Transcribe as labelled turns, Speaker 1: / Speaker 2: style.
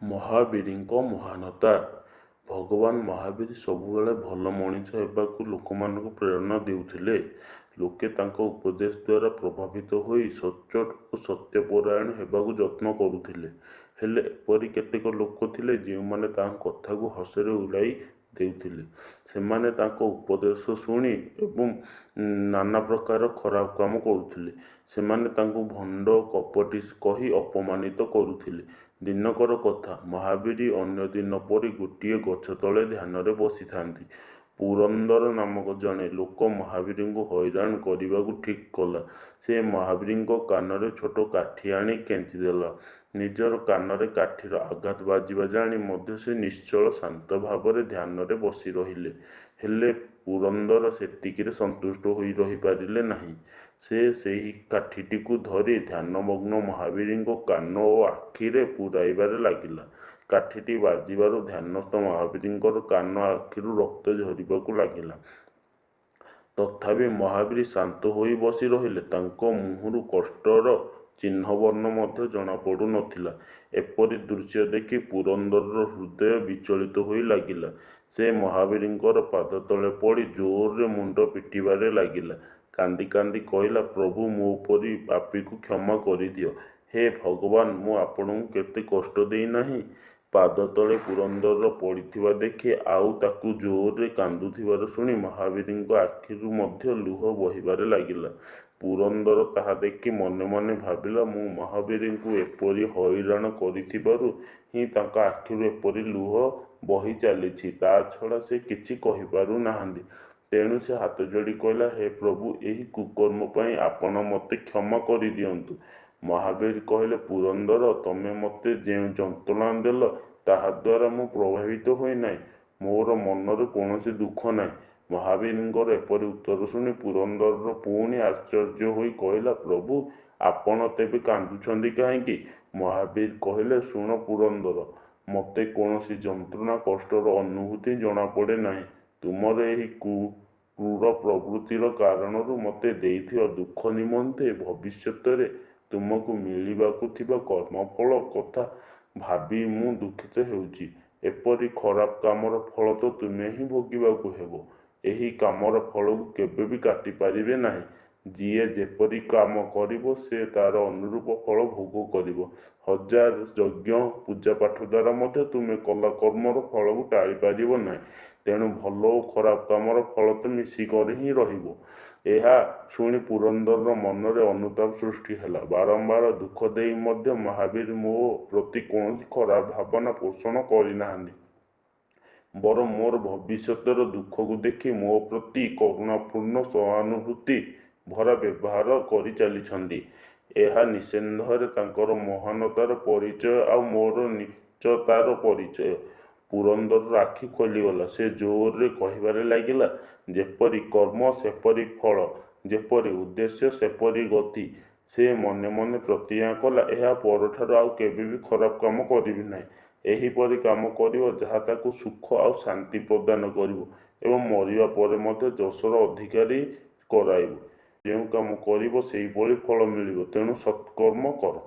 Speaker 1: ମହାବୀରଙ୍କ ମହାନତା। ଭଗବାନ ମହାବୀର ସବୁବେଳେ ଭଲ ମଣିଷ ହେବାକୁ ଲୋକମାନଙ୍କୁ ପ୍ରେରଣା ଦେଉଥିଲେ। ଲୋକେ ତାଙ୍କ ଉପଦେଶ ଦ୍ୱାରା ପ୍ରଭାବିତ ହୋଇ ସଚ୍ଚୋଟ ଓ ସତ୍ୟପରାୟଣ ହେବାକୁ ଯତ୍ନ କରୁଥିଲେ। ହେଲେ ଏପରି କେତେକ ଲୋକ ଥିଲେ ଯେଉଁମାନେ ତାଙ୍କ କଥାକୁ ହସରେ ଉଡ଼ାଇ ଦେଉଥିଲେ। ସେମାନେ ତାଙ୍କ ଉପଦେଶ ଶୁଣି ଏବଂ ନାନା ପ୍ରକାର ଖରାପ କାମ କରୁଥିଲେ। ସେମାନେ ତାଙ୍କୁ ଭଣ୍ଡ କପଟୀ କହି ଅପମାନିତ କରୁଥିଲେ। ଦିନକର କଥା, ମହାବୀର ଅନ୍ୟ ଦିନ ପରି ଗୋଟିଏ ଗଛ ତଳେ ଧ୍ୟାନରେ ବସିଥାନ୍ତି। ପୁରନ୍ଦର ନାମକ ଜଣେ ଲୋକ ମହାବୀରଙ୍କୁ ହଇରାଣ କରିବାକୁ ଠିକ୍ କଲା। ସେ ମହାବୀରଙ୍କ କାନରେ ଛୋଟ କାଠି ଆଣି କେଞ୍ଚିଦେଲା। ନିଜର କାନରେ କାଠିର ଆଘାତ ବାଜିବା ଜାଣି ମଧ୍ୟ ସେ ନିଶ୍ଚଳ ଶାନ୍ତ ଭାବରେ ଧ୍ୟାନରେ ବସି ରହିଲେ। ହେଲେ ପୁରନ୍ଦର ସେତିକିରେ ସନ୍ତୁଷ୍ଟ ହୋଇ ରହିପାରିଲେ ନାହିଁ। ସେ ସେହି କାଠିଟିକୁ ଧରି ଧ୍ୟାନମଗ୍ନ ମହାବୀରଙ୍କ କାନ ଓ ଆଖିରେ ପୂରାଇବାରେ ଲାଗିଲା। କାଠିଟି ବାଜିବାରୁ ଧ୍ୟାନସ୍ଥ ମହାବୀରଙ୍କର କାନ ଆଖିରୁ ରକ୍ତ ଝରିବାକୁ ଲାଗିଲା। ତଥାପି ମହାବୀର ଶାନ୍ତ ହୋଇ ବସି ରହିଲେ। ତାଙ୍କ ମୁହଁରୁ କଷ୍ଟର ଚିହ୍ନବର୍ଣ୍ଣ ମଧ୍ୟ ଜଣାପଡ଼ୁ ନଥିଲା। ଏପରି ଦୃଶ୍ୟ ଦେଖି ପୁରନ୍ଦରର ହୃଦୟ ବିଚଳିତ ହୋଇ ଲାଗିଲା। ସେ ମହାବୀରଙ୍କର ପାଦତଳେ ପଡ଼ି ଜୋରରେ ମୁଣ୍ଡ ପିଟିବାରେ ଲାଗିଲା। କାନ୍ଦି କାନ୍ଦି କହିଲା, ପ୍ରଭୁ, ମୋ ପରି ପାପୀକୁ କ୍ଷମା କରିଦିଅ। ହେ ଭଗବାନ, ମୁଁ ଆପଣଙ୍କୁ କେତେ କଷ୍ଟ ଦେଇନାହିଁ। ପାଦତଳେ ପୁରନ୍ଦର ପଡ଼ିଥିବା ଦେଖି ଆଉ ତାକୁ ଜୋରରେ କାନ୍ଦୁଥିବାର ଶୁଣି ମହାବୀରଙ୍କ ଆଖିରୁ ମଧ୍ୟ ଲୁହ ବହିବାରେ ଲାଗିଲା। ପୁରନ୍ଦର ତାହା ଦେଖି ମନେ ମନେ ଭାବିଲା, ମୁଁ ମହାବୀରଙ୍କୁ ଏପରି ହଇରାଣ କରିଥିବାରୁ ହିଁ ତାଙ୍କ ଆଖିରୁ ଏପରି ଲୁହ ବହି ଚାଲିଛି। ତା ଛଡ଼ା ସେ କିଛି କହିପାରୁ ନାହାନ୍ତି। ତେଣୁ ସେ ହାତଯୋଡ଼ି କହିଲା, ହେ ପ୍ରଭୁ, ଏହି କୁକର୍ମ ପାଇଁ ଆପଣ ମୋତେ କ୍ଷମା କରିଦିଅନ୍ତୁ। ମହାବୀର କହିଲେ, ପୁରନ୍ଦର, ତମେ ମୋତେ ଯେଉଁ ଯନ୍ତ୍ରଣା ଦେଲ ତାହାଦ୍ୱାରା ମୁଁ ପ୍ରଭାବିତ ହୋଇନାହିଁ। ମୋର ମନରେ କୌଣସି ଦୁଃଖ ନାହିଁ। ମହାବୀରଙ୍କର ଏପରି ଉତ୍ତର ଶୁଣି ପୁରନ୍ଦର ପୁଣି ଆଶ୍ଚର୍ଯ୍ୟ ହୋଇ କହିଲା, ପ୍ରଭୁ, ଆପଣ ତେବେ କାନ୍ଦୁଛନ୍ତି କାହିଁକି? ମହାବୀର କହିଲେ, ଶୁଣ ପୁରନ୍ଦର, ମୋତେ କୌଣସି ଯନ୍ତ୍ରଣା କଷ୍ଟର ଅନୁଭୂତି ଜଣାପଡ଼େ ନାହିଁ। ତୁମର ଏହି କ୍ରୂର ପ୍ରବୃତ୍ତିର କାରଣରୁ ମୋତେ ଦେଇଥିବା ଦୁଃଖ ନିମନ୍ତେ ଭବିଷ୍ୟତରେ ତୁମକୁ ମିଳିବାକୁ ଥିବା କର୍ମଫଳ କଥା ଭାବି ମୁଁ ଦୁଃଖିତ ହେଉଛି। ଏପରି ଖରାପ କାମର ଫଳ ତ ତୁମେ ହିଁ ଭୋଗିବାକୁ ହେବ। ଏହି କାମର ଫଳକୁ କେବେ ବି କାଟିପାରିବେ ନାହିଁ। ଯିଏ ଯେପରି କାମ କରିବ ସେ ତାର ଅନୁରୂପ ଫଳ ଭୋଗ କରିବ। ହଜାର ଯଜ୍ଞ ପୂଜାପାଠ ଦ୍ୱାରା ମଧ୍ୟ ତୁମେ କଲା କର୍ମର ଫଳକୁ ଟାଳିପାରିବ ନାହିଁ। ତେଣୁ ଭଲ ଓ ଖରାପ କାମର ଫଳ ତ ମିଶିକରି ହିଁ ରହିବ। ଏହା ଶୁଣି ପୁରନ୍ଦରର ମନରେ ଅନୁତାପ ସୃଷ୍ଟି ହେଲା। ବାରମ୍ବାର ଦୁଃଖ ଦେଇ ମଧ୍ୟ ମହାବୀର ମୋ ପ୍ରତି କୌଣସି ଖରାପ ଭାବନା ପୋଷଣ କରିନାହାନ୍ତି। ବରଂ ମୋର ଭବିଷ୍ୟତର ଦୁଃଖକୁ ଦେଖି ମୋ ପ୍ରତି କରୁଣାପୂର୍ଣ୍ଣ ସହାନୁଭୂତି ଭରା ବ୍ୟବହାର କରିଚାଲିଛନ୍ତି। ଏହା ନିଃସନ୍ଦେହରେ ତାଙ୍କର ମହାନତାର ପରିଚୟ ଆଉ ମୋର ନୀଚତାର ପରିଚୟ। ପୁରନ୍ଦରର ଆଖି ଖୋଲିଗଲା। ସେ ଜୋରରେ କହିବାରେ ଲାଗିଲା, ଯେପରି କର୍ମ ସେପରି ଫଳ, ଯେପରି ଉଦ୍ଦେଶ୍ୟ ସେପରି ଗତି। ସେ ମନେ ମନେ ପ୍ରତିଜ୍ଞା କଲା, ଏହା ପରଠାରୁ ଆଉ କେବେ ବି ଖରାପ କାମ କରିବି ନାହିଁ। ଏହିପରି କାମ କରିବ ଯାହା ତାକୁ ସୁଖ ଆଉ ଶାନ୍ତି ପ୍ରଦାନ କରିବ ଏବଂ ମରିବା ପରେ ମଧ୍ୟ ଯଶର ଅଧିକାରୀ କରାଇବ। ଯେଉଁ କାମ କରିବ ସେହିଭଳି ଫଳ ମିଳିବ। ତେଣୁ ସତ୍କର୍ମ କର।